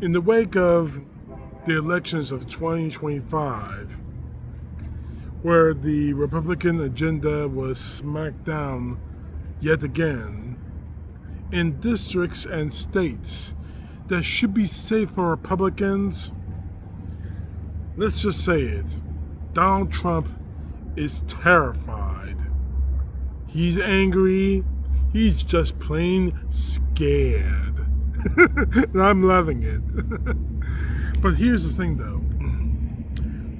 In the wake of the elections of 2025, where the Republican agenda was smacked down yet again, in districts and states that should be safe for Republicans, let's just say it, Donald Trump is terrified. He's angry. He's just plain scared. And I'm loving it. But here's the thing though.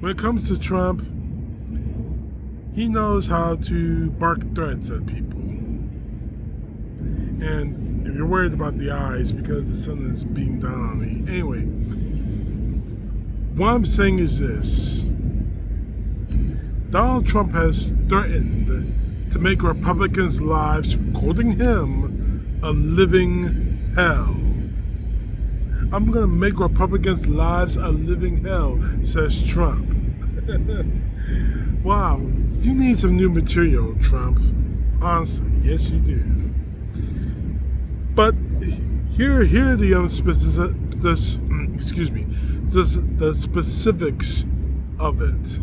When it comes to Trump, he knows how to bark threats at people. And if you're worried about the eyes because the sun is beating down on me. Anyway, what I'm saying is this. Donald Trump has threatened to make Republicans' lives, quoting him, a living hell. I'm going to make Republicans' lives a living hell, says Trump. Wow, you need some new material, Trump. Honestly, yes you do. But here are the specifics of it.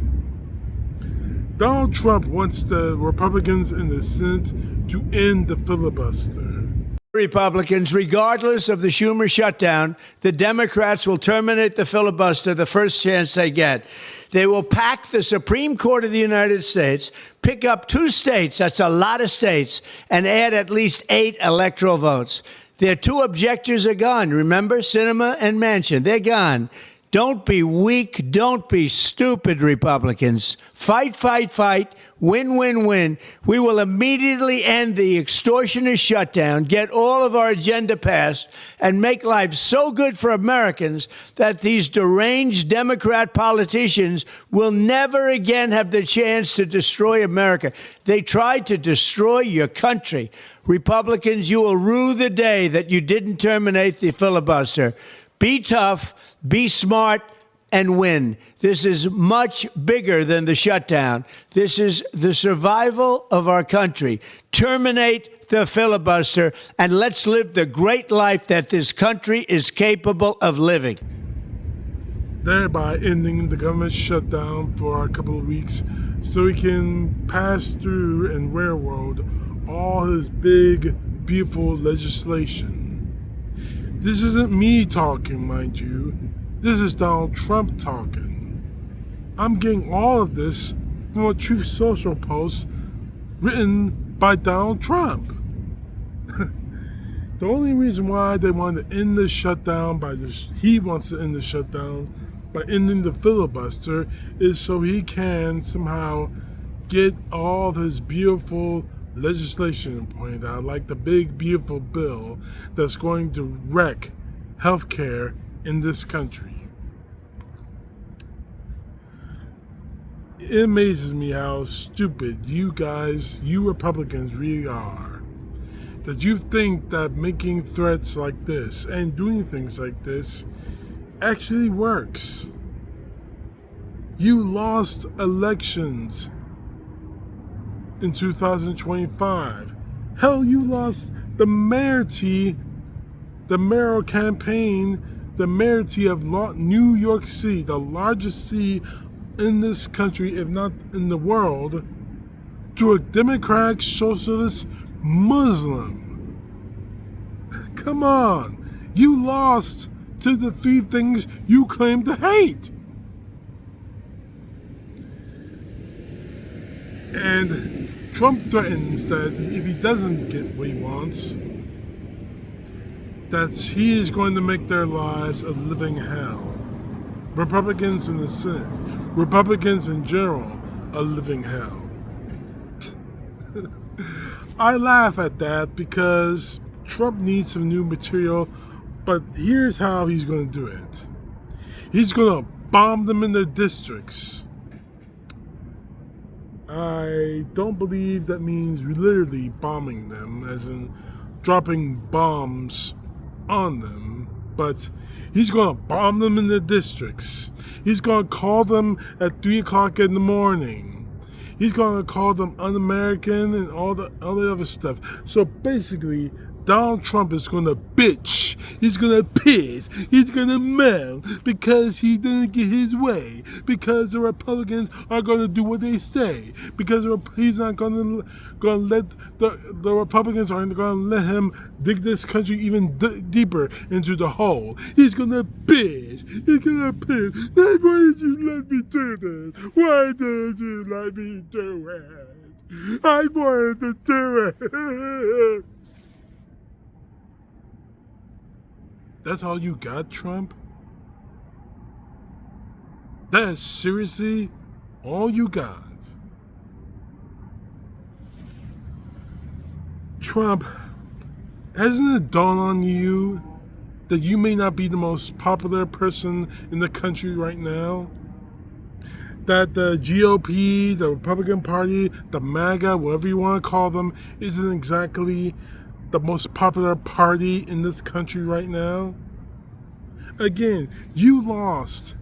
Donald Trump wants the Republicans in the Senate to end the filibuster. Republicans, regardless of the Schumer shutdown, the Democrats will terminate the filibuster the first chance they get. They will pack the Supreme Court of the United States, pick up 2 states, that's a lot of states, and add at least 8 electoral votes. Their 2 objectors are gone. Remember, Sinema and Manchin, they're gone. Don't be weak. Don't be stupid, Republicans. Fight, fight, fight. Win, win, win. We will immediately end the extortionist shutdown, get all of our agenda passed, and make life so good for Americans that these deranged Democrat politicians will never again have the chance to destroy America. They tried to destroy your country. Republicans, you will rue the day that you didn't terminate the filibuster. Be tough, be smart, and win. This is much bigger than the shutdown. This is the survival of our country. Terminate the filibuster, and let's live the great life that this country is capable of living. Thereby ending the government shutdown for a couple of weeks so he can pass through and railroad all his big, beautiful legislation. This isn't me talking, mind you. This is Donald Trump talking. I'm getting all of this from a Truth Social post written by Donald Trump. The only reason why they want to end the shutdown he wants to end the shutdown by ending the filibuster is so he can somehow get all of his beautiful legislation pointed out, like the big beautiful bill that's going to wreck healthcare in this country. It amazes me how stupid you guys, you Republicans really are. That you think that making threats like this and doing things like this actually works. You lost elections in 2025. Hell, you lost the mayoralty, the mayoral campaign, the mayoralty of New York City, the largest city in this country, if not in the world, to a Democratic Socialist Muslim. Come on. You lost to the 3 things you claim to hate. And Trump threatens that if he doesn't get what he wants, that he is going to make their lives a living hell. Republicans in the Senate, Republicans in general, a living hell. I laugh at that because Trump needs some new material, but here's how he's going to do it. He's going to bomb them in their districts. I don't believe that means literally bombing them, as in dropping bombs on them, but he's going to bomb them in their districts. He's going to call them at 3 o'clock in the morning. He's going to call them un-American and all the other stuff. So basically, Donald Trump is gonna bitch, he's gonna piss, he's gonna moan because he didn't get his way, because the Republicans are gonna do what they say, because he's not gonna let the Republicans aren't gonna let him dig this country even deeper into the hole. He's gonna bitch, he's gonna piss. Why did you let me do this? Why did you let me do it? I wanted to do it. That's all you got, Trump? That is seriously all you got? Trump, hasn't it dawned on you that you may not be the most popular person in the country right now? That the GOP, the Republican Party, the MAGA, whatever you want to call them, isn't exactly the most popular party in this country right now? Again, you lost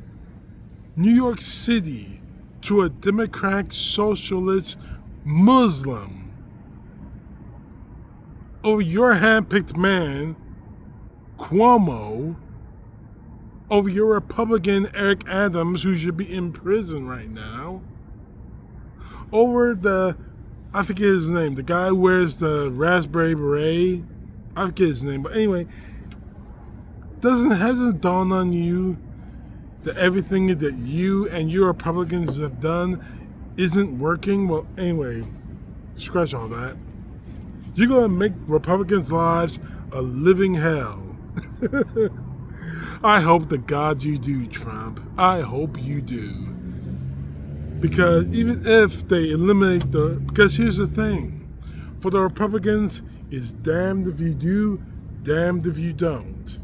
New York City to a Democratic Socialist Muslim over your hand-picked man, Cuomo, over your Republican Eric Adams, who should be in prison right now, over I forget his name, the guy who wears the raspberry beret, I forget his name, but anyway, hasn't dawned on you that everything that you and your Republicans have done isn't working? Well, anyway, scratch all that. You're going to make Republicans' lives a living hell. I hope to God you do, Trump. I hope you do. Because even if they eliminate because here's the thing. For the Republicans, it's damned if you do, damned if you don't.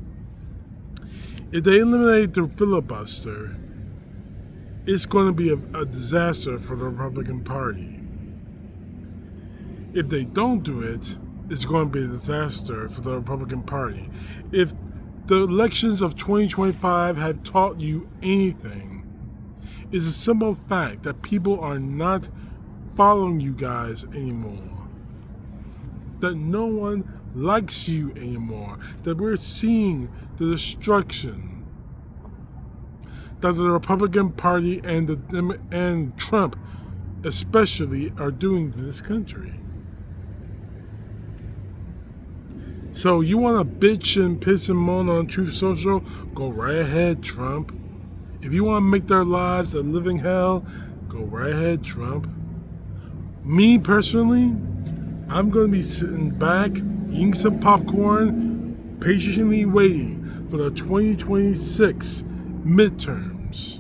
If they eliminate the filibuster, it's going to be a disaster for the Republican Party. If they don't do it, it's going to be a disaster for the Republican Party. If the elections of 2025 have taught you anything, it's a simple fact that people are not following you guys anymore. That no one likes you anymore. That we're seeing the destruction that the Republican Party and Trump especially are doing to this country. So you want to bitch and piss and moan on Truth Social? Go right ahead, Trump. If you want to make their lives a living hell, go right ahead, Trump. Me personally, I'm going to be sitting back, eating some popcorn, patiently waiting for the 2026 midterms.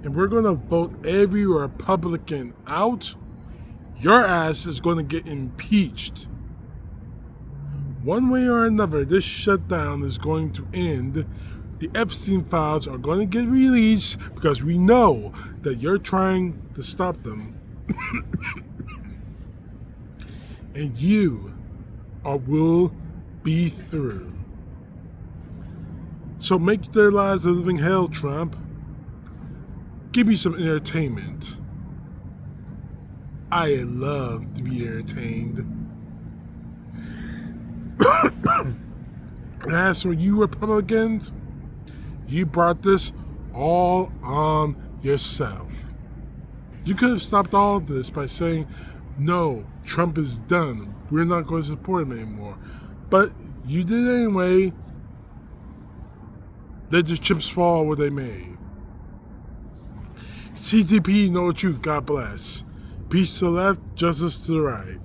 And we're going to vote every Republican out. Your ass is going to get impeached. One way or another, this shutdown is going to end. The Epstein files are going to get released because we know that you're trying to stop them. And you will be through. So make their lives a living hell, Trump. Give me some entertainment. I love to be entertained. And as for you Republicans, you brought this all on yourself. You could have stopped all of this by saying, no, Trump is done. We're not going to support him anymore. But you did it anyway. Let the chips fall where they may. CTP, know the truth. God bless. Peace to the left, justice to the right.